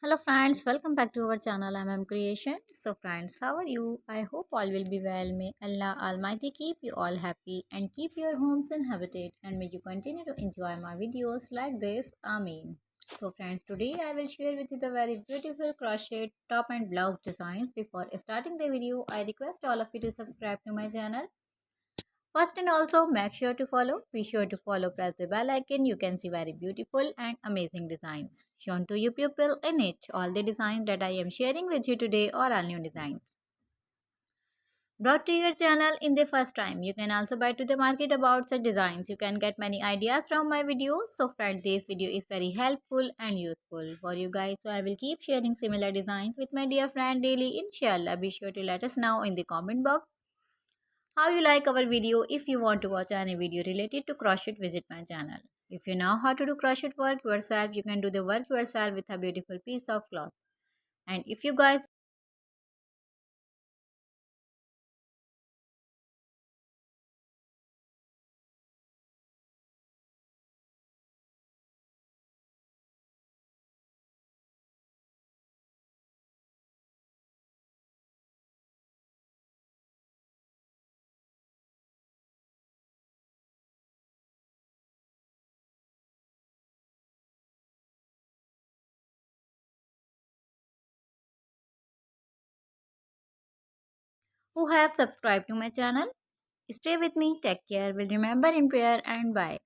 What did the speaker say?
Hello friends, welcome back to our channel. I'm Creation. So friends, how are you? I hope all will be well. May Allah Almighty keep you all happy and keep your homes inhabited, and may you continue to enjoy my videos like this. Amen. So friends, today I will share with you the very beautiful crochet top and blouse designs. Before starting the video, I request all of you to subscribe to my channel first, and also make sure to follow. Be sure to follow, press the bell icon. You can see very beautiful and amazing designs shown to you people in it. All the designs that I am sharing with you today are all new designs brought to your channel in the first time. You can also buy to the market about such designs. You can get many ideas from my videos. So friends, this video is very helpful and useful for you guys. So I will keep sharing similar designs with my dear friend daily. Inshallah, be sure to let us know in the comment box how you like our video. If you want to watch any video related to crochet, visit my channel. If you know how to do crochet work yourself, you can do the work yourself with a beautiful piece of cloth. And if you guys who have subscribed to my channel, stay with me, take care, will remember in prayer, and bye.